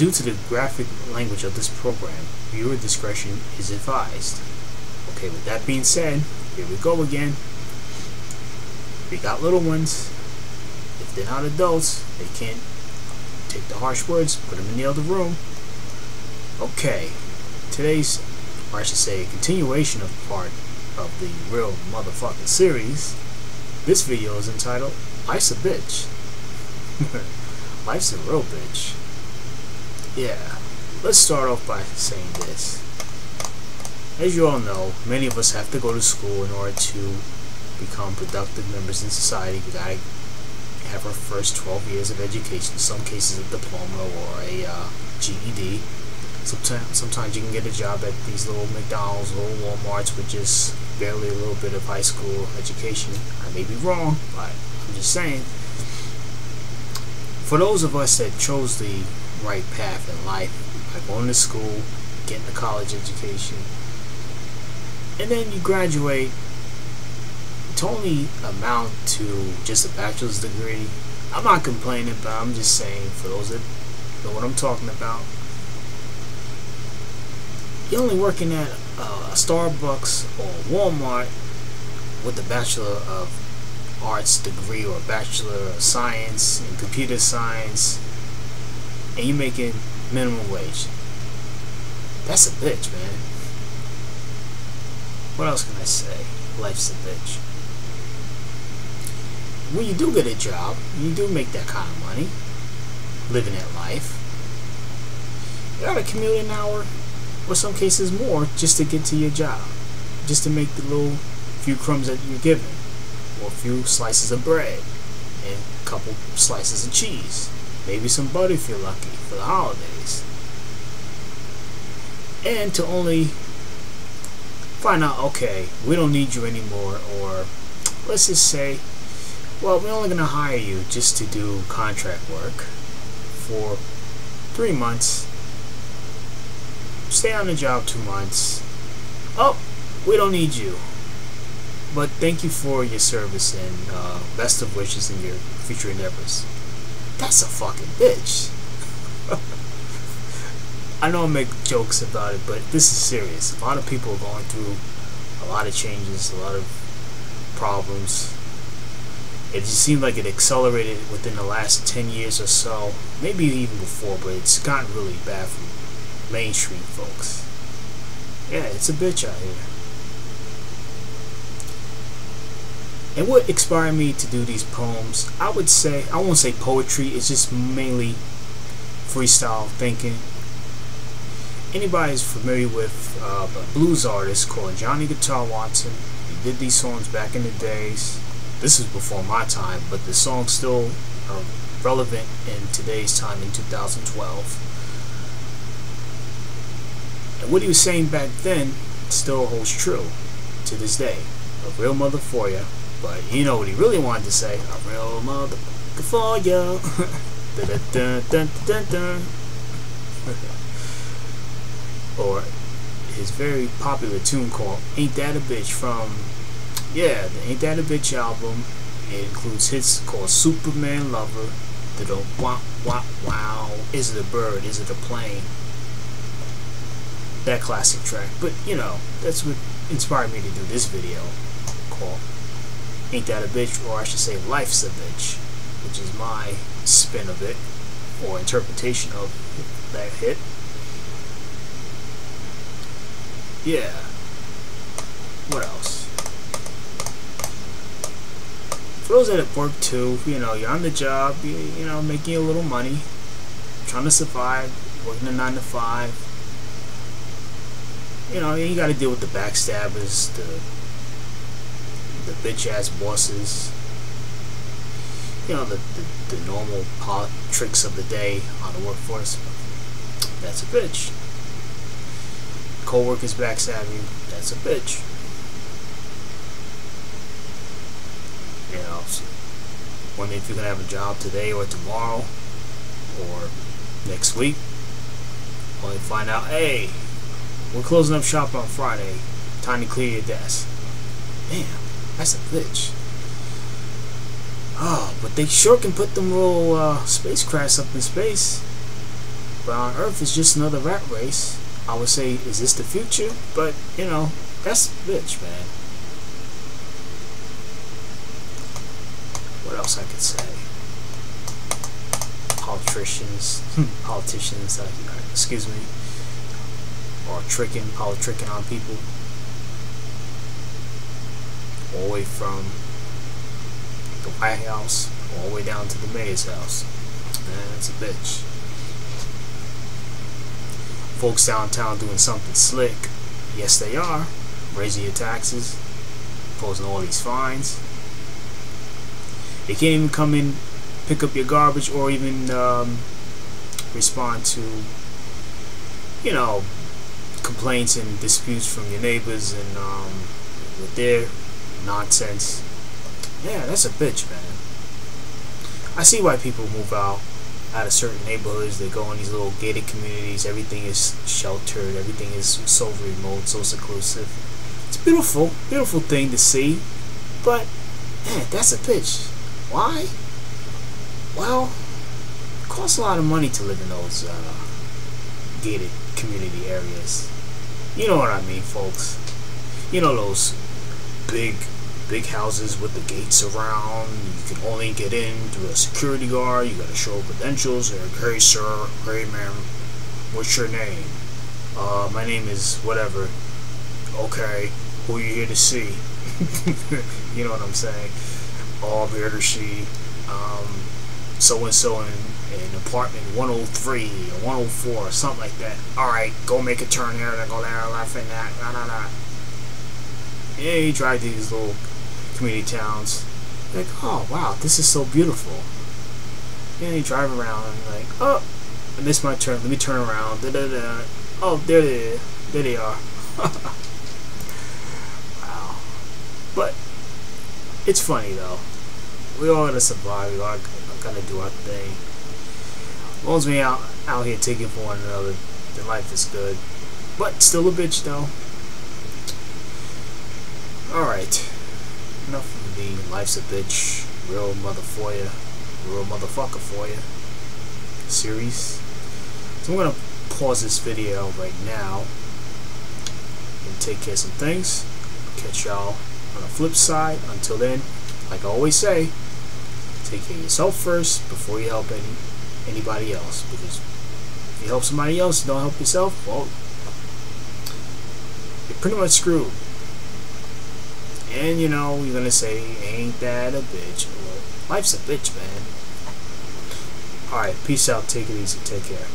Due to the graphic language of this program, viewer discretion is advised. Okay, with that being said, here we go again. We got little ones. If they're not adults, they can't take the harsh words, put them in the other room. Okay, today's, or I should say, a continuation of part of the real motherfucking series. This video is entitled, Life's a Bitch. Life's a real bitch. Yeah, let's start off by saying this. As you all know, many of us have to go to school in order to become productive members in society. We gotta have our first 12 years of education, in some cases a diploma or a GED. Sometimes you can get a job at these little McDonald's, little Walmarts with just barely a little bit of high school education. I may be wrong, but I'm just saying. For those of us that chose the right path in life, like going to school, getting a college education, and then you graduate, to only amount to just a bachelor's degree. I'm not complaining, but I'm just saying, for those that know what I'm talking about, you're only working at a Starbucks or Walmart with a Bachelor of Arts degree or a Bachelor of Science in Computer Science, and you're making minimum wage. That's a bitch, man. What else can I say? Life's a bitch. When you do get a job, you do make that kind of money, living that life, you gotta commute an hour, or some cases more, just to get to your job, just to make the little few crumbs that you're given, or a few slices of bread, and a couple slices of cheese, maybe some butter if you're lucky, for the holidays. And to only find out, okay, we don't need you anymore, or let's just say, well, we're only going to hire you just to do contract work for 3 months. Stay on the job 2 months. Oh, we don't need you. But thank you for your service and best of wishes in your future endeavors. That's a fucking bitch. I know I make jokes about it, but this is serious. A lot of people are going through a lot of changes, a lot of problems. It just seemed like it accelerated within the last 10 years or so, maybe even before, but it's gotten really bad for mainstream folks. Yeah, it's a bitch out here. And what inspired me to do these poems, I would say, I won't say poetry, it's just mainly freestyle thinking. Anybody is familiar with a blues artist called Johnny Guitar Watson. He did these songs back in the days. This is before my time, but the songs still are relevant in today's time in 2012. And what he was saying back then still holds true to this day. A real mother for ya. But you know what he really wanted to say? A real mother for ya. Dun, dun, dun, dun, dun. Or his very popular tune called Ain't That a Bitch from, yeah, the Ain't That a Bitch album. It includes hits called Superman Lover, the Wow Wow Wow, Is It a Bird, Is It a Plane? That classic track. But you know, that's what inspired me to do this video called Ain't That a Bitch, or I should say Life's a Bitch, which is my spin of it, or interpretation of that hit. Yeah. What else? For those that have worked too, you know, you're on the job, you know, making a little money, trying to survive, working a 9 to 5. You know, you got to deal with the backstabbers, the bitch ass bosses. You know, the normal tricks of the day on the workforce. That's a bitch. Co-workers backstab you. That's a bitch. You know, so wondering if you're gonna have a job today or tomorrow or next week. Only find out, hey, we're closing up shop on Friday. Time to clear your desk. Damn, that's a bitch. Oh, but they sure can put them little spacecrafts up in space. But on Earth, it's just another rat race. I would say, is this the future? But, you know, that's a bitch, man. What else I could say? Politicians, excuse me, or tricking on people. All the way from the White House, all the way down to the mayor's house. Man, that's a bitch. Folks downtown doing something slick. Yes, they are. Raising your taxes, imposing all these fines. They can't even come in, pick up your garbage, or even respond to, you know, complaints and disputes from your neighbors and with their nonsense. Yeah, that's a bitch, man. I see why people move out of certain neighborhoods. They go in these little gated communities. Everything is sheltered. Everything is so remote, so seclusive. It's a beautiful, beautiful thing to see. But, man, that's a bitch. Why? Well, it costs a lot of money to live in those gated community areas. You know what I mean, folks. You know those big houses with the gates around. You can only get in through a security guard. You gotta show credentials. They're like, hey sir, hey ma'am, what's your name? My name is whatever. Okay, who are you here to see? You know what I'm saying? Oh, I'm here to see so and so in apartment 103 or 104 or something like that. Alright, go make a turn here, then go there, left and that, nah. Yeah, you drive to these little community towns. Like, oh wow, this is so beautiful. Yeah, you drive around and like, oh, I missed my turn. Let me turn around. Oh, there they are. Wow. But it's funny though. We all gotta survive. We all gotta do our thing. As long as we out here taking for one another, then life is good. But still a bitch though. Alright. Enough of the life's a bitch, real motherfucker for you series. So I'm gonna pause this video right now and take care of some things. Catch y'all on the flip side. Until then, like I always say, take care of yourself first before you help anybody else. Because if you help somebody else and don't help yourself, well, you're pretty much screwed. And you know, you're gonna say, ain't that a bitch? Well, life's a bitch, man. Alright, peace out, take it easy, take care.